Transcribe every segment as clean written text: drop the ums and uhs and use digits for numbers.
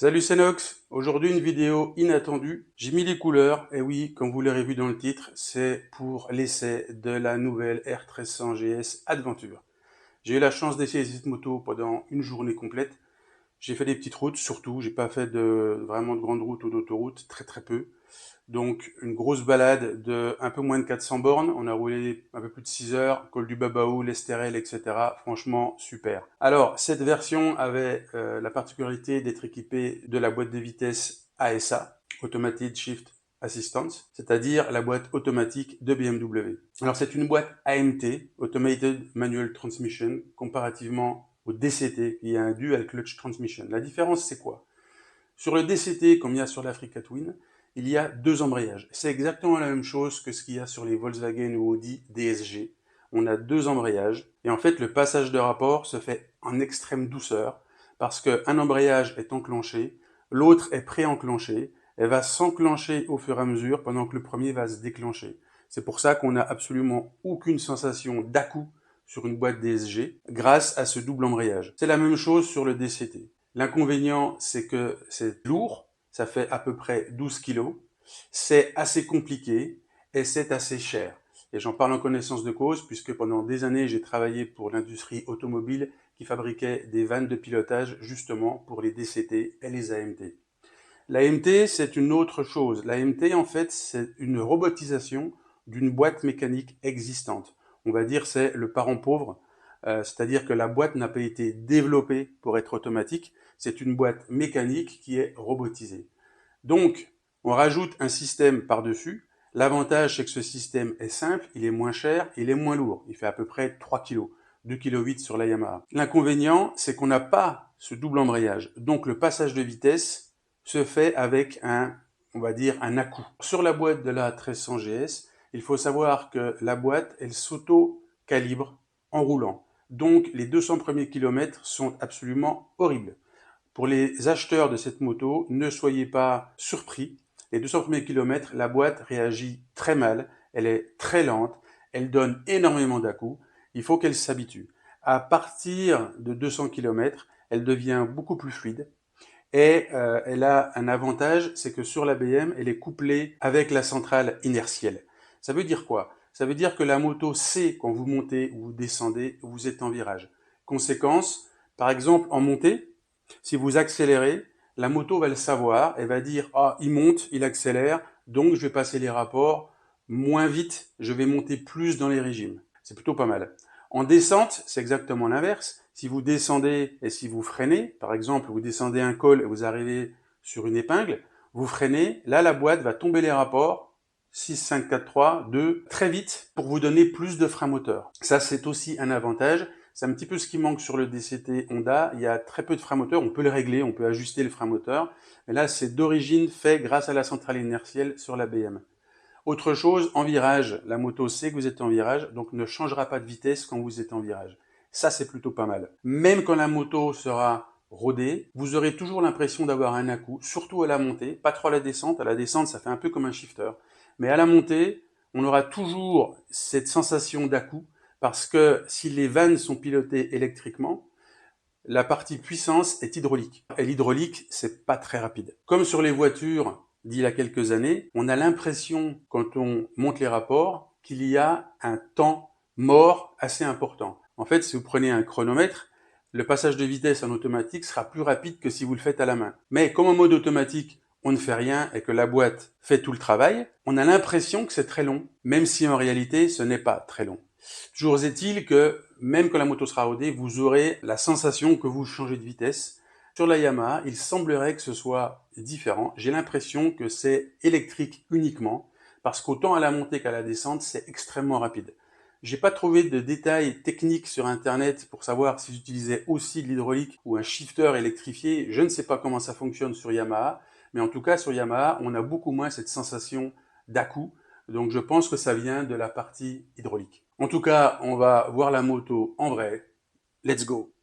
Salut, c'est Nox. Aujourd'hui, une vidéo inattendue. J'ai mis les couleurs, et oui, comme vous l'aurez vu dans le titre, c'est pour l'essai de la nouvelle R1300 GS Adventure. J'ai eu la chance d'essayer cette moto pendant une journée complète. J'ai fait des petites routes, surtout. J'ai pas fait vraiment de grandes routes ou d'autoroutes, très peu. Donc, une grosse balade de un peu moins de 400 bornes. On a roulé un peu plus de 6 heures, col du Babaou, l'Estérel, etc. Franchement, super. Alors, cette version avait la particularité d'être équipée de la boîte de vitesse ASA, Automated Shift Assistance, c'est-à-dire la boîte automatique de BMW. Alors, c'est une boîte AMT, Automated Manual Transmission, comparativement au DCT, qui est un Dual Clutch Transmission. La différence, c'est quoi? Sur le DCT, comme il y a sur l'Africa Twin, il y a deux embrayages. C'est exactement la même chose que ce qu'il y a sur les Volkswagen ou Audi DSG. On a deux embrayages. Et en fait, le passage de rapport se fait en extrême douceur parce qu'un embrayage est enclenché, l'autre est pré-enclenché. Elle va s'enclencher au fur et à mesure pendant que le premier va se déclencher. C'est pour ça qu'on n'a absolument aucune sensation d'à-coup sur une boîte DSG grâce à ce double embrayage. C'est la même chose sur le DCT. L'inconvénient, c'est que c'est lourd, ça fait à peu près 12 kilos, c'est assez compliqué et c'est assez cher. Et j'en parle en connaissance de cause puisque pendant des années, j'ai travaillé pour l'industrie automobile qui fabriquait des vannes de pilotage justement pour les DCT et les AMT. L'AMT, c'est une autre chose. L'AMT, en fait, c'est une robotisation d'une boîte mécanique existante. On va dire c'est le parent pauvre, c'est-à-dire que la boîte n'a pas été développée pour être automatique. C'est une boîte mécanique qui est robotisée. Donc, on rajoute un système par-dessus. L'avantage, c'est que ce système est simple, il est moins cher, il est moins lourd. Il fait à peu près 3 kg, 2,8 kg sur la Yamaha. L'inconvénient, c'est qu'on n'a pas ce double embrayage. Donc, le passage de vitesse se fait avec on va dire, un à-coup. Sur la boîte de la 1300 GS, il faut savoir que la boîte, elle s'auto-calibre en roulant. Donc, les 200 premiers kilomètres sont absolument horribles. Pour les acheteurs de cette moto, ne soyez pas surpris. Les 200 premiers kilomètres, la boîte réagit très mal, elle est très lente, elle donne énormément d'à-coups. Il faut qu'elle s'habitue. À partir de 200 km, elle devient beaucoup plus fluide. Et elle a un avantage, c'est que sur la BM, elle est couplée avec la centrale inertielle. Ça veut dire quoi? Ça veut dire que la moto sait quand vous montez ou vous descendez, vous êtes en virage. Conséquence, par exemple en montée, si vous accélérez, la moto va le savoir, elle va dire « Ah, il monte, il accélère, donc je vais passer les rapports moins vite, je vais monter plus dans les régimes. » C'est plutôt pas mal. En descente, c'est exactement l'inverse. Si vous descendez et si vous freinez, par exemple, vous descendez un col et vous arrivez sur une épingle, vous freinez, là la boîte va tomber les rapports, 6, 5, 4, 3, 2, très vite pour vous donner plus de frein moteur. Ça, c'est aussi un avantage. C'est un petit peu ce qui manque sur le DCT Honda. Il y a très peu de frein moteur. On peut le régler, on peut ajuster le frein moteur. Mais là, c'est d'origine fait grâce à la centrale inertielle sur la BM. Autre chose, en virage, la moto sait que vous êtes en virage, donc ne changera pas de vitesse quand vous êtes en virage. Ça, c'est plutôt pas mal. Même quand la moto sera rodée, vous aurez toujours l'impression d'avoir un à-coup, surtout à la montée, pas trop à la descente. À la descente, ça fait un peu comme un shifter. Mais à la montée, on aura toujours cette sensation d'à-coup, parce que si les vannes sont pilotées électriquement, la partie puissance est hydraulique. Et l'hydraulique, c'est pas très rapide. Comme sur les voitures d'il y a quelques années, on a l'impression, quand on monte les rapports, qu'il y a un temps mort assez important. En fait, si vous prenez un chronomètre, le passage de vitesse en automatique sera plus rapide que si vous le faites à la main. Mais comme en mode automatique, on ne fait rien et que la boîte fait tout le travail, on a l'impression que c'est très long, même si en réalité, ce n'est pas très long. Toujours est-il que, même quand la moto sera rodée, vous aurez la sensation que vous changez de vitesse. Sur la Yamaha, il semblerait que ce soit différent. J'ai l'impression que c'est électrique uniquement, parce qu'autant à la montée qu'à la descente, c'est extrêmement rapide. J'ai pas trouvé de détails techniques sur internet pour savoir si j'utilisais aussi de l'hydraulique ou un shifter électrifié. Je ne sais pas comment ça fonctionne sur Yamaha, mais en tout cas sur Yamaha, on a beaucoup moins cette sensation d'à-coup. Donc je pense que ça vient de la partie hydraulique. En tout cas, on va voir la moto en vrai. Let's go!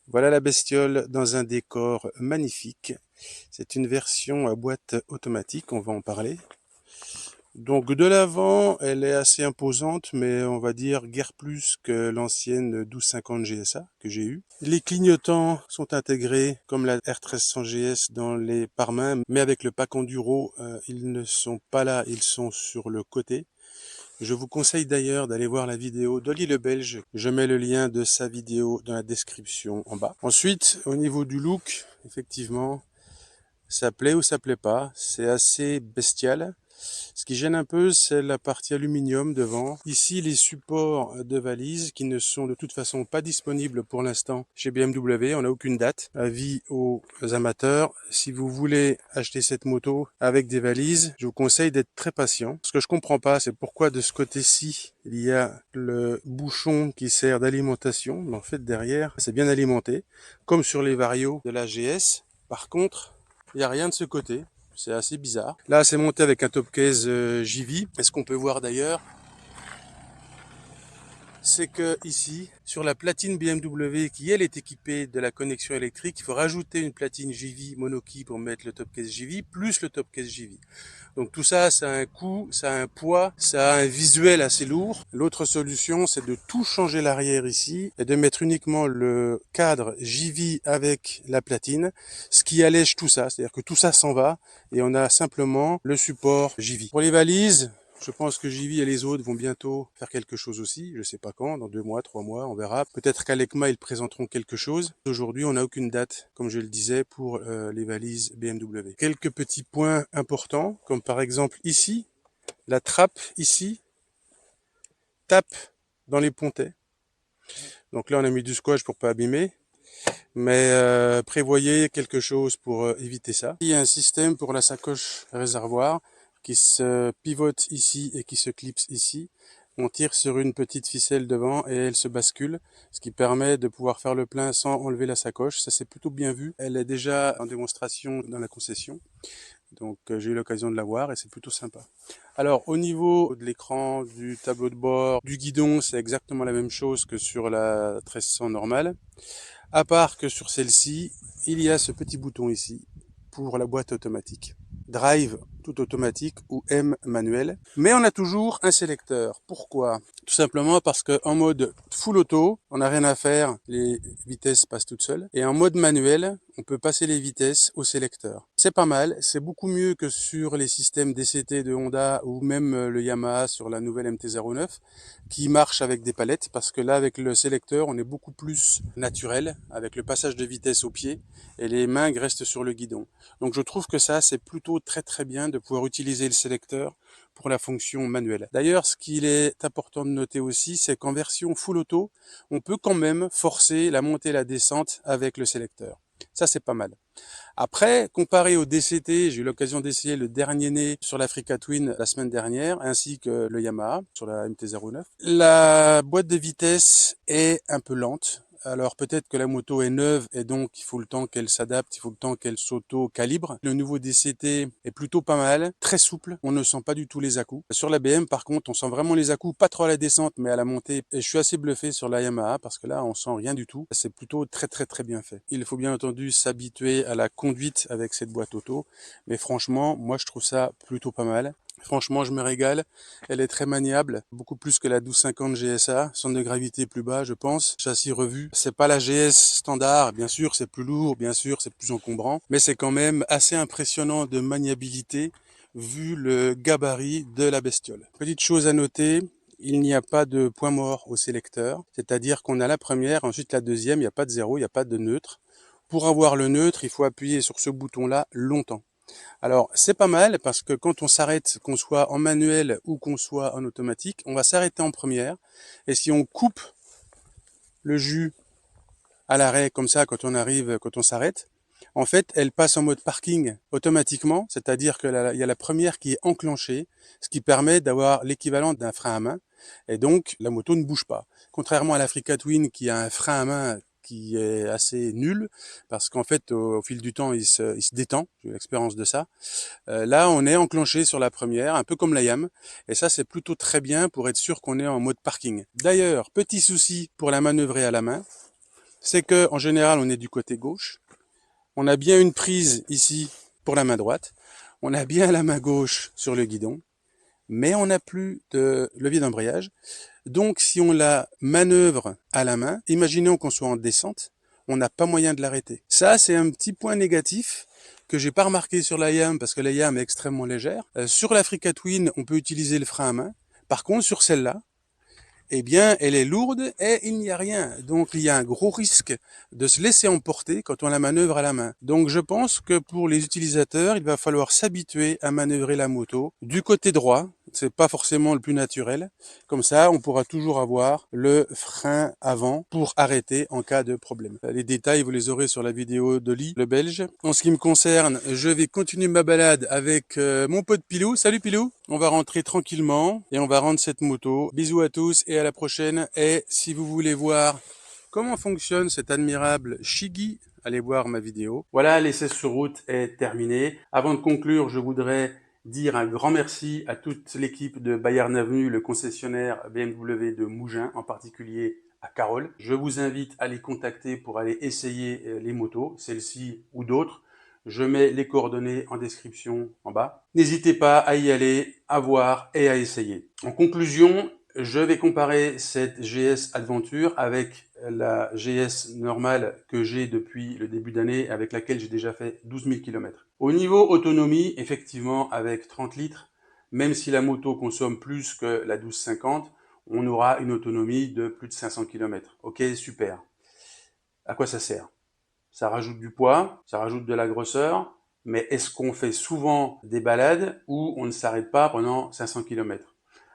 Voilà la bestiole dans un décor magnifique. C'est une version à boîte automatique, on va en parler. Donc de l'avant, elle est assez imposante, mais on va dire guère plus que l'ancienne 1250 GSA que j'ai eue. Les clignotants sont intégrés comme la R1300 GS dans les pare-mains, mais avec le pack enduro, ils ne sont pas là, ils sont sur le côté. Je vous conseille d'ailleurs d'aller voir la vidéo d'Oli le Belge. Je mets le lien de sa vidéo dans la description en bas. Ensuite, au niveau du look, effectivement, ça plaît ou ça plaît pas. C'est assez bestial. Ce qui gêne un peu, c'est la partie aluminium devant. Ici, les supports de valise qui ne sont de toute façon pas disponibles pour l'instant chez BMW. On n'a aucune date. Avis aux amateurs. Si vous voulez acheter cette moto avec des valises, je vous conseille d'être très patient. Ce que je comprends pas, c'est pourquoi de ce côté-ci, il y a le bouchon qui sert d'alimentation. Mais en fait, derrière, c'est bien alimenté. Comme sur les Vario de la GS. Par contre, il n'y a rien de ce côté. C'est assez bizarre. Là, c'est monté avec un top case JV. Et ce qu'on peut voir d'ailleurs, c'est que ici, sur la platine BMW qui elle est équipée de la connexion électrique, il faut rajouter une platine JV Monoki pour mettre le top case JV plus le top case JV. Donc tout ça, ça a un coût, ça a un poids, ça a un visuel assez lourd. L'autre solution, c'est de tout changer l'arrière ici et de mettre uniquement le cadre JV avec la platine, ce qui allège tout ça. C'est-à-dire que tout ça s'en va et on a simplement le support JV. Pour les valises, je pense que JV et les autres vont bientôt faire quelque chose aussi. Je sais pas quand, dans 2 mois, 3 mois, on verra. Peut-être qu'à l'ECMA, ils présenteront quelque chose. Aujourd'hui, on n'a aucune date, comme je le disais, pour les valises BMW. Quelques petits points importants, comme par exemple ici, la trappe ici tape dans les pontets. Donc là, on a mis du scotch pour pas abîmer. Mais prévoyez quelque chose pour éviter ça. Il y a un système pour la sacoche réservoir qui se pivote ici et qui se clipse ici. On tire sur une petite ficelle devant et elle se bascule, ce qui permet de pouvoir faire le plein sans enlever la sacoche. Ça, c'est plutôt bien vu. Elle est déjà en démonstration dans la concession. Donc j'ai eu l'occasion de la voir et c'est plutôt sympa. Alors au niveau de l'écran, du tableau de bord, du guidon, c'est exactement la même chose que sur la 1300 normale. À part que sur celle-ci, il y a ce petit bouton ici pour la boîte automatique. Drive tout automatique ou M manuel. Mais on a toujours un sélecteur. Pourquoi? Tout simplement parce que en mode full auto, on n'a rien à faire, les vitesses passent toutes seules. Et en mode manuel, on peut passer les vitesses au sélecteur. C'est pas mal, c'est beaucoup mieux que sur les systèmes DCT de Honda ou même le Yamaha sur la nouvelle MT-09 qui marche avec des palettes parce que là avec le sélecteur on est beaucoup plus naturel avec le passage de vitesse au pied et les mains restent sur le guidon. Donc je trouve que ça c'est plutôt très bien de pouvoir utiliser le sélecteur pour la fonction manuelle. D'ailleurs, ce qu'il est important de noter aussi, c'est qu'en version full auto, on peut quand même forcer la montée et la descente avec le sélecteur. Ça, c'est pas mal. Après, comparé au DCT, j'ai eu l'occasion d'essayer le dernier né sur l'Africa Twin la semaine dernière, ainsi que le Yamaha sur la MT-09. La boîte de vitesse est un peu lente. Alors peut-être que la moto est neuve et donc il faut le temps qu'elle s'adapte, il faut le temps qu'elle s'auto-calibre. Le nouveau DCT est plutôt pas mal, très souple, on ne sent pas du tout les à-coups. Sur la BM par contre on sent vraiment les à-coups, pas trop à la descente mais à la montée. Et je suis assez bluffé sur la Yamaha parce que là on sent rien du tout. C'est plutôt très bien fait. Il faut bien entendu s'habituer à la conduite avec cette boîte auto, mais franchement moi je trouve ça plutôt pas mal. Franchement, je me régale. Elle est très maniable, beaucoup plus que la 1250 GSA. Centre de gravité plus bas, je pense. Châssis revu. C'est pas la GS standard. Bien sûr, c'est plus lourd. Bien sûr, c'est plus encombrant. Mais c'est quand même assez impressionnant de maniabilité vu le gabarit de la bestiole. Petite chose à noter. Il n'y a pas de point mort au sélecteur. C'est-à-dire qu'on a la première, ensuite la deuxième. Il n'y a pas de zéro, il n'y a pas de neutre. Pour avoir le neutre, il faut appuyer sur ce bouton-là longtemps. Alors, c'est pas mal parce que quand on s'arrête, qu'on soit en manuel ou qu'on soit en automatique, on va s'arrêter en première. Et si on coupe le jus à l'arrêt comme ça, quand on arrive, quand on s'arrête, en fait, elle passe en mode parking automatiquement, c'est-à-dire qu'il y a la première qui est enclenchée, ce qui permet d'avoir l'équivalent d'un frein à main. Et donc, la moto ne bouge pas. Contrairement à l'Africa Twin qui a un frein à main qui est assez nul, parce qu'en fait, au fil du temps, il se détend. J'ai eu l'expérience de ça. Là, on est enclenché sur la première, un peu comme la YAM. Et ça, c'est plutôt très bien pour être sûr qu'on est en mode parking. D'ailleurs, petit souci pour la manœuvrer à la main, c'est que en général, on est du côté gauche. On a bien une prise ici pour la main droite. On a bien la main gauche sur le guidon, mais on n'a plus de levier d'embrayage. Donc, si on la manœuvre à la main, imaginons qu'on soit en descente, on n'a pas moyen de l'arrêter. Ça, c'est un petit point négatif que j'ai pas remarqué sur la YAM parce que la YAM est extrêmement légère. Sur l'Africa Twin, on peut utiliser le frein à main. Par contre, sur celle-là, eh bien, elle est lourde et il n'y a rien. Donc, il y a un gros risque de se laisser emporter quand on la manœuvre à la main. Donc, je pense que pour les utilisateurs, il va falloir s'habituer à manœuvrer la moto du côté droit. C'est pas forcément le plus naturel. Comme ça, on pourra toujours avoir le frein avant pour arrêter en cas de problème. Les détails, vous les aurez sur la vidéo d'Oli, le Belge. En ce qui me concerne, je vais continuer ma balade avec mon pote Pilou. Salut Pilou! On va rentrer tranquillement et on va rendre cette moto. Bisous à tous et à la prochaine. Et si vous voulez voir comment fonctionne cet admirable Shiggy, allez voir ma vidéo. Voilà, l'essai sur route est terminé. Avant de conclure, je voudrais dire un grand merci à toute l'équipe de Bayern Avenue, le concessionnaire BMW de Mougins, en particulier à Carole. Je vous invite à les contacter pour aller essayer les motos, celles-ci ou d'autres. Je mets les coordonnées en description en bas. N'hésitez pas à y aller, à voir et à essayer. En conclusion, je vais comparer cette GS Adventure avec la GS normale que j'ai depuis le début d'année, avec laquelle j'ai déjà fait 12 000 km. Au niveau autonomie, effectivement, avec 30 litres, même si la moto consomme plus que la 1250, on aura une autonomie de plus de 500 km. Ok, super. À quoi ça sert? Ça rajoute du poids, ça rajoute de la grosseur, mais est-ce qu'on fait souvent des balades où on ne s'arrête pas pendant 500 km?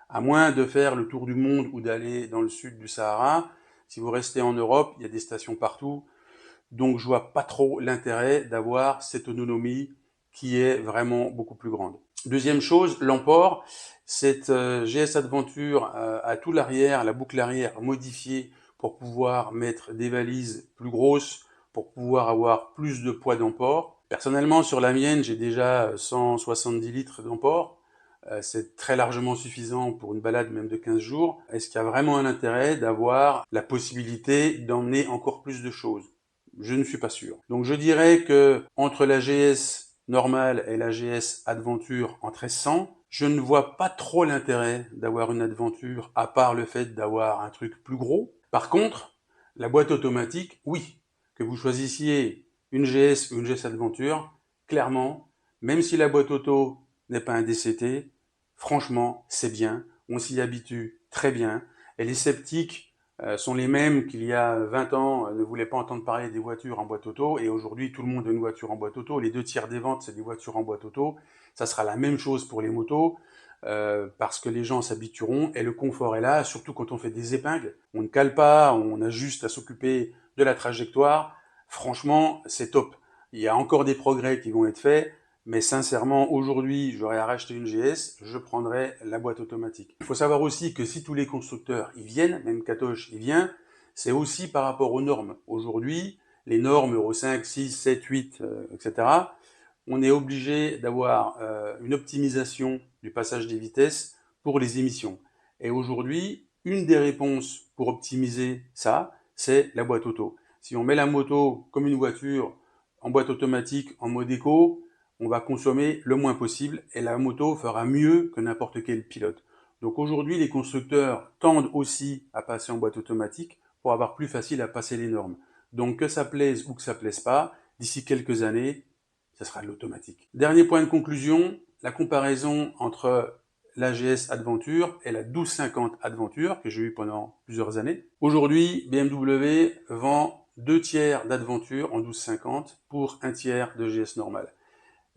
À moins de faire le tour du monde ou d'aller dans le sud du Sahara, si vous restez en Europe, il y a des stations partout, donc je vois pas trop l'intérêt d'avoir cette autonomie qui est vraiment beaucoup plus grande. Deuxième chose, l'emport. Cette GS Adventure a tout l'arrière, la boucle arrière modifiée pour pouvoir mettre des valises plus grosses, pour pouvoir avoir plus de poids d'emport. Personnellement, sur la mienne, j'ai déjà 170 litres d'emport. C'est très largement suffisant pour une balade même de 15 jours. Est-ce qu'il y a vraiment un intérêt d'avoir la possibilité d'emmener encore plus de choses? Je ne suis pas sûr. Donc je dirais que entre la GS normale et la GS Adventure en 1300, je ne vois pas trop l'intérêt d'avoir une Adventure à part le fait d'avoir un truc plus gros. Par contre, la boîte automatique, oui. Que vous choisissiez une GS ou une GS Adventure, clairement, même si la boîte auto n'est pas un DCT, franchement, c'est bien. On s'y habitue très bien. Et les sceptiques sont les mêmes qu'il y a 20 ans, ne voulaient pas entendre parler des voitures en boîte auto, et aujourd'hui tout le monde a une voiture en boîte auto, les 2 tiers des ventes c'est des voitures en boîte auto, ça sera la même chose pour les motos, parce que les gens s'habitueront, et le confort est là, surtout quand on fait des épingles, on ne cale pas, on a juste à s'occuper de la trajectoire, franchement c'est top. Il y a encore des progrès qui vont être faits, mais sincèrement, aujourd'hui, j'aurais à racheter une GS, je prendrais la boîte automatique. Il faut savoir aussi que si tous les constructeurs y viennent, même Katoche y vient, c'est aussi par rapport aux normes. Aujourd'hui, les normes Euro 5, 6, 7, 8, etc., on est obligé d'avoir une optimisation du passage des vitesses pour les émissions. Et aujourd'hui, une des réponses pour optimiser ça, c'est la boîte auto. Si on met la moto comme une voiture en boîte automatique, en mode éco, on va consommer le moins possible et la moto fera mieux que n'importe quel pilote. Donc aujourd'hui, les constructeurs tendent aussi à passer en boîte automatique pour avoir plus facile à passer les normes. Donc que ça plaise ou que ça plaise pas, d'ici quelques années, ça sera de l'automatique. Dernier point de conclusion, la comparaison entre la GS Adventure et la 1250 Adventure que j'ai eu pendant plusieurs années. Aujourd'hui, BMW vend 2 tiers d'Adventure en 1250 pour 1 tiers de GS normale.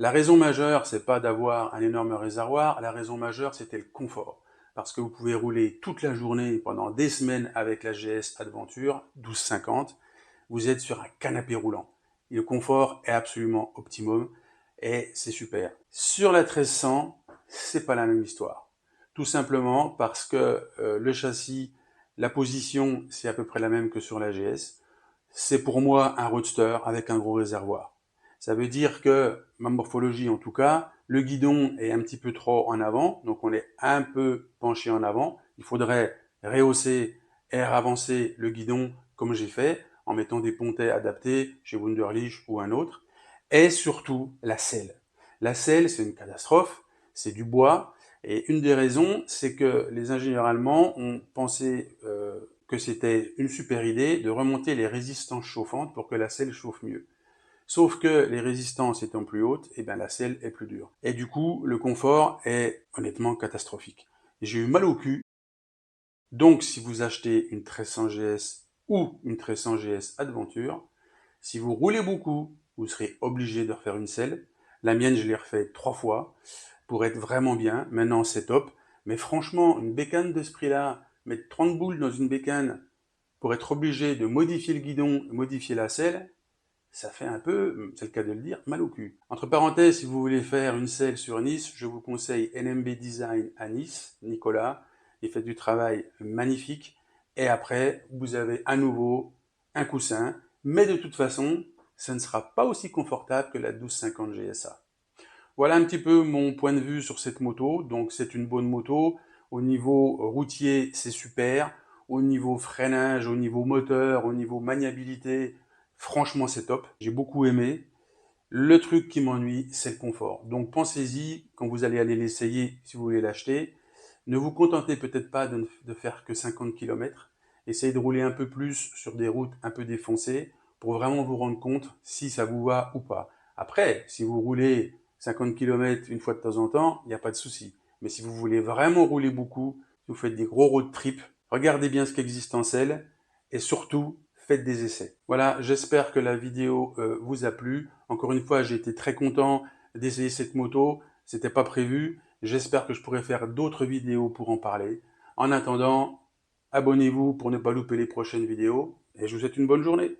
La raison majeure, c'est pas d'avoir un énorme réservoir, la raison majeure, c'était le confort. Parce que vous pouvez rouler toute la journée pendant des semaines avec la GS Adventure 1250, vous êtes sur un canapé roulant. Et le confort est absolument optimum et c'est super. Sur la 1300, c'est pas la même histoire. Tout simplement parce que le châssis, la position, c'est à peu près la même que sur la GS. C'est pour moi un roadster avec un gros réservoir. Ça veut dire que, ma morphologie en tout cas, le guidon est un petit peu trop en avant, donc on est un peu penché en avant. Il faudrait rehausser et avancer le guidon comme j'ai fait. en mettant des pontets adaptés chez Wunderlich ou un autre. Et surtout, la selle. La selle, c'est une catastrophe, c'est du bois. Et une des raisons, c'est que les ingénieurs allemands ont pensé que c'était une super idée de remonter les résistances chauffantes pour que la selle chauffe mieux. Sauf que les résistances étant plus hautes, et bien la selle est plus dure. Et du coup, le confort est honnêtement catastrophique. J'ai eu mal au cul. Donc, si vous achetez une 1300 GS ou une 1300 GS Adventure, si vous roulez beaucoup, vous serez obligé de refaire une selle. La mienne, je l'ai refait 3 fois pour être vraiment bien. Maintenant, c'est top. Mais franchement, une bécane de ce prix-là, mettre 30 boules dans une bécane pour être obligé de modifier le guidon, modifier la selle, ça fait un peu, c'est le cas de le dire, mal au cul. Entre parenthèses, si vous voulez faire une selle sur Nice, je vous conseille NMB Design à Nice, Nicolas. Il fait du travail magnifique. Et après, vous avez à nouveau un coussin. Mais de toute façon, ça ne sera pas aussi confortable que la 1250 GSA. Voilà un petit peu mon point de vue sur cette moto. Donc c'est une bonne moto. Au niveau routier, c'est super. Au niveau freinage, au niveau moteur, au niveau maniabilité, franchement c'est top. J'ai beaucoup aimé. Le truc qui m'ennuie, c'est le confort. Donc pensez-y quand vous allez l'essayer, si vous voulez l'acheter. Ne vous contentez peut-être pas de faire que 50 km. Essayez de rouler un peu plus sur des routes un peu défoncées pour vraiment vous rendre compte si ça vous va ou pas. Après, si vous roulez 50 km une fois de temps en temps, il n'y a pas de souci. Mais si vous voulez vraiment rouler beaucoup, si vous faites des gros road trips, regardez bien ce qui existe en selle et surtout, faites des essais. Voilà, j'espère que la vidéo vous a plu. Encore une fois, j'ai été très content d'essayer cette moto. C'était pas prévu. J'espère que je pourrai faire d'autres vidéos pour en parler. En attendant, abonnez-vous pour ne pas louper les prochaines vidéos et je vous souhaite une bonne journée.